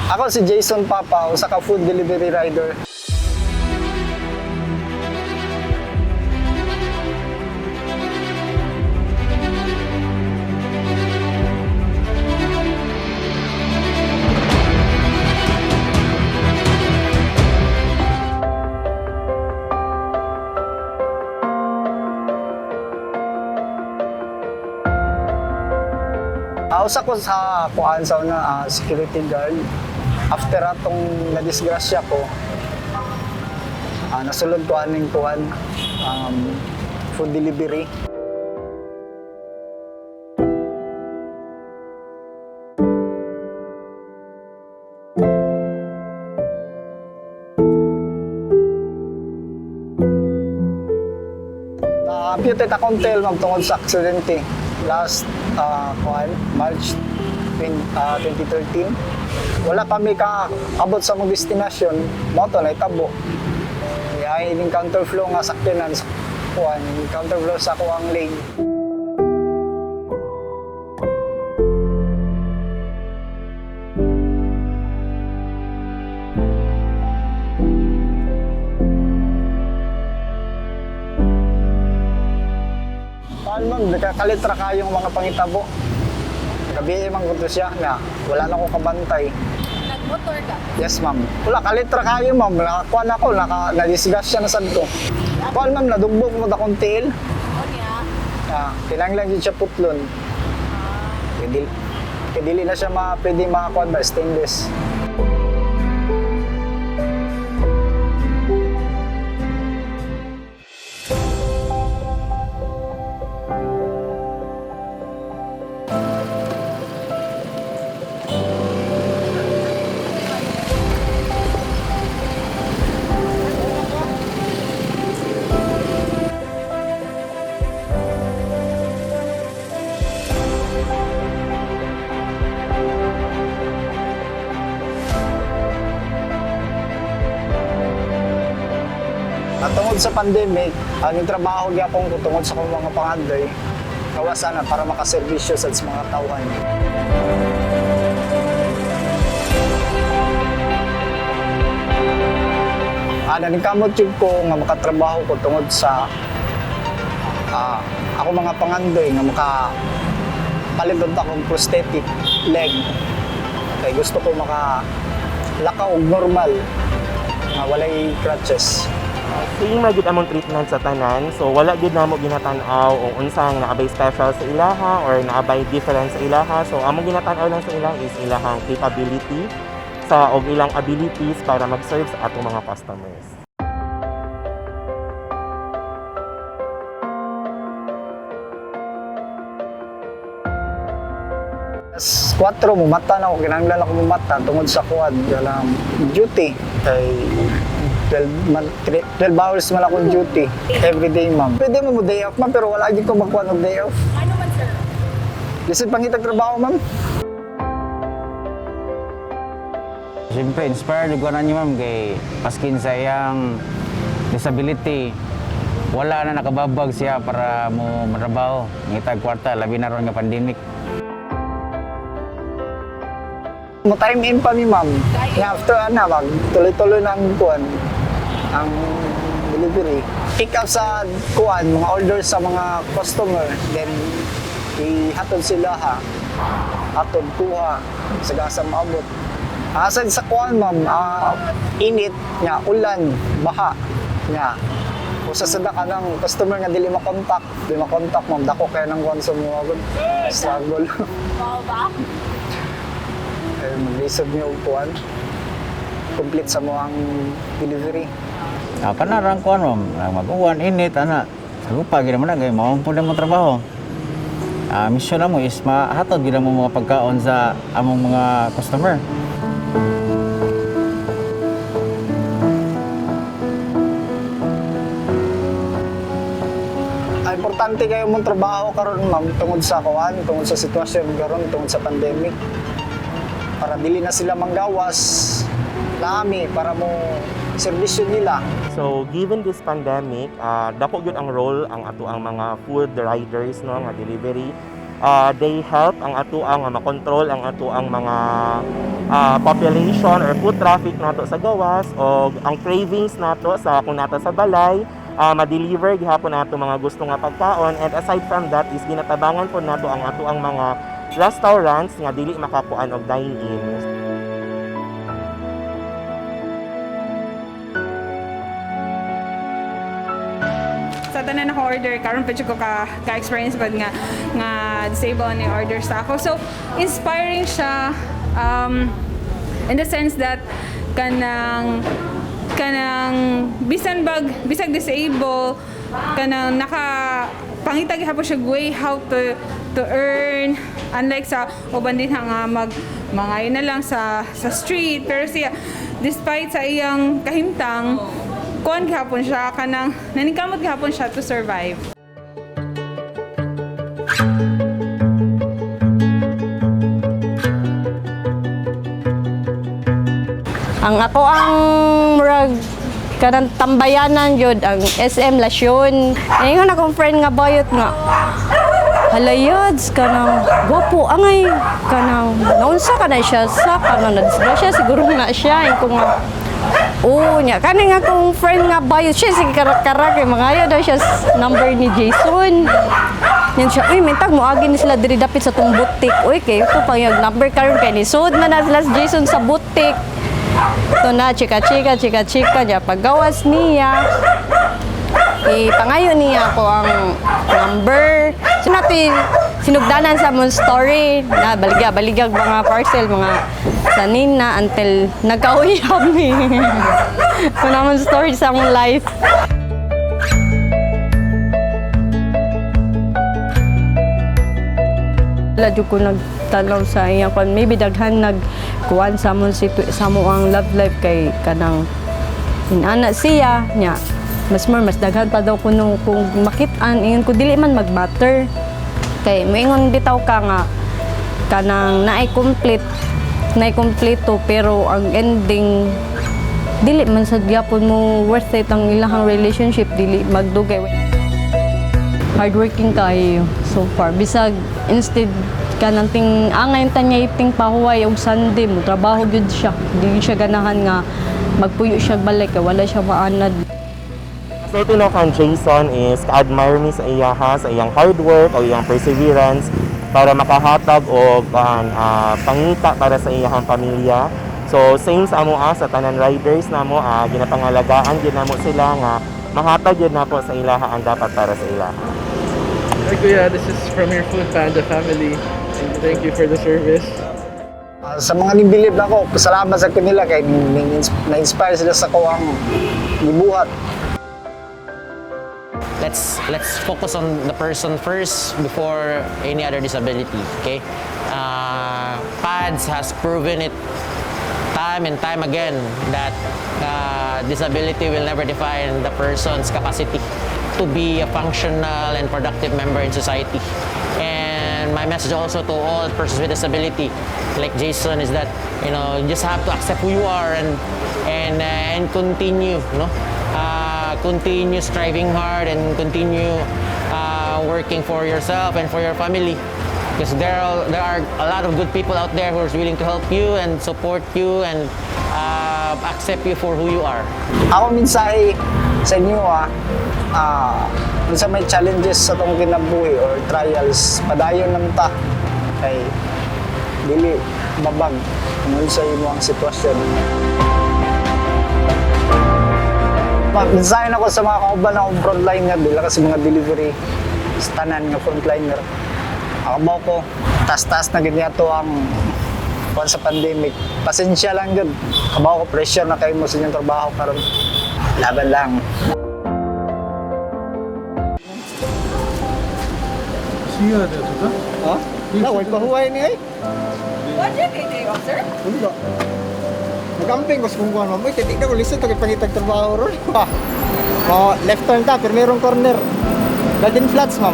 Ako si Jason Papa, usa ka food delivery rider. Usa ko sa kuan sa una security guard. After atong nadisgrasya ko, nasulod ko aning kuan food delivery. Amputate akong tail magtungod sa aksidente. Last March 2013. Wala kami kaabot sa mong destinasyon, moto na itabo. Ay ining counterflow nga sakyanan sa kuan, counterflow sa kuang lane. Ma'am, nakakalitra kayong mga pangitabo. Gabi mang gusto siya na wala na ko kabantay. Nag-motor ka? Yes, ma'am. Wala, kalitra kayo, ma'am. Nakakuan ako, nadisgas siya na sadto. Kuan, ma'am, nadugbog mo akong tail. O niya? Kinanglan yun siya putlon. Kadili na siya pwede makakuan ba, stainless. Tungod sa pandemic, ang trabaho niya akong tungod sa akong mga pangandoy, kawasan na para makaservisyo sa mga tauhan. Nanikamot yun ko nga makatrabaho ko tungod sa ako mga pangandoy nga makapalibot akong prosthetic leg. Kaya gusto ko makalakaw normal nga walay crutches. Same na gid among treatment sa tanan, so wala gid namo ginatan-aw o unsang naabay special sa ilaha or naabay different sa ilaha. So among ginatan-aw lang sa ilang is ilahang capability og ilang abilities para mag-serve sa atong mga customers. 4 mumata na ako, kinahanglan ako mumata tungod sa kuwan, galang duty. Kay 12 hours man akong duty every day, ma'am. Pwede mo day off, ma'am, pero wala din ko magkuha ng day off. Ano man, sir? Lisod pangitag trabaho, ma'am. Siyempre, inspired ko na niyo, ma'am, kay paskin sa iyang disability. Wala na nakababag siya para mo matrabaho. Ngitag kwarta, labi na ron nga pandemic. Mo-time in pa mi, ma'am. Nga after mag tuloy-tuloy na ang kuwan, ang delivery. Pick up sa kuwan, mga orders sa mga customer, then ihatod sila hatod kuha, sagasang maabot. Asad sa kuwan, ma'am, init, nga, ulan, baha, nga. Kung sasada ka ng customer nga dili makontak, ma'am, dako kaya ng kuwan sa mga struggle. Wow ba? Mag-lisod niyo upuan, complete sa mga delivery. Kanarang ko ano, mag-uwan, init, ana. Sagupa, gina mo na, gaya mo po na mo trabaho. Mission na mo is mahatod, gina mo mga pagkaon sa among mga customer. Importante kayo mong trabaho karon, ma'am, tungod sa kuwan, tungod sa sitwasyon karon, tungod sa pandemic. Para dili na sila manggawas nami para mo serbisyo nila. So given this pandemic, dako gyud ang role ang ato ang mga food riders no nga delivery they help ang atuang makontrol ang atuang mga population or food traffic nato sa gawas o ang cravings nato sa kung nato sa balay ma-deliver gihapon nato mga gusto nga pagkaon, and aside from that is ginatabangan po nato ang atuang mga restaurants nga dili makakuan og dine-in. Sa tanan ako order karon pa ko ka-experience bad nga disable ni order sa ako. So inspiring siya in the sense that kanang bisag disable kanang pangitag hapon siya way how to earn, unlike sa uban din nga mangayon na lang sa street, pero siya despite sa iyang kahimtang kuan gihapon siya kanang naningkamot gihapon siya to survive. Ang ako ang murag kanang tambayanan jud ang SM Lasyon. Ingon akong friend nga bayot nga. Halayods kanang gwapo angay kanang naunsa ka na siya sa kanang nadisgrasya siguro na siya ko nga. Oo nya kani nga akong friend nga bayot siya sige karak-karak kay mangayo daw siya number ni Jason. Yan siya, uy, mintag mo agi ni sila diri dapit sa tong butik. Uy, kay ito pang yung number karon kay ni sud man na sila Jason sa butik. Ito na, chika-chika niya. Paggawas niya, ipangayo niya ako ang number. So natin, sinugdanan sa mong story na baligag mga parcel, mga sanin na until nagkauyab ni. So naman story sa mong life. Ladyo ko nagtanaw sa iyang kung maybe daghan nagkuhan sa mo ang love life kay kanang inana siya nya mas daghan pa daw kuno kung makit-an ingon ko dili man mag-matter kay moingon bitaw ka nga kanang naay kompleto pero ang ending dili man sad gyapon mo worth it ang ilang relationship, dili magdugay. Hardworking kayo so far. Bisag instead kanang ting angay tanya iting pahuway og Sunday mo trabaho gyud siya. Di siya ganahan nga magpuyo siya balik kay wala siya maanad. So ito na kang Jason is ka-admire mi sa iyang hard work o iyang perseverance para makahatag og pangita para sa iyang pamilya. So same sa amo sa tanan riders namo ginapangalagaan gyud namo sila nga mahatag gyud napo sa ilaha ang dapat para sa ilaha. Hi Kuya, this is from your Food Panda family. And thank you for the service. Sa mga nibilib na ko, salamat sa kanila kay na-inspire sila sa ko ang gibuhat. Let's focus on the person first before any other disability. Okay, PADS has proven it time and time again that disability will never define the person's capacity to be a functional and productive member in society. And my message also to all persons with disability, like Jason, is that you just have to accept who you are and continue, continue striving hard and continue working for yourself and for your family. Because there are a lot of good people out there who are willing to help you and support you and accept you for who you are. Ako minsahe sa inyo sa may challenges sa tong kinabuhi or trials, padayon lang ta kay dili babag kung sa imo ang sitwasyon. Minsahe ako sa mga kauban akong frontliner, dila kasi mga delivery sa tanan nga frontliner. Akabaw ko, tas-tas na ganyan to ang sa pandemic. Pasensya lang gud. Kabaw ko pressure na kayo mo sa inyong trabaho karon. Laban lang. Siya dito ka? Ha? Naway pahuway ni ay. What did you do, officer? Ulo. Magamping ko sa kung kuhan mo. Uy, titik na ko listen to kay pangitag trabaho ron. Left turn ta, pero mayroong corner. Garden flats, ma'am.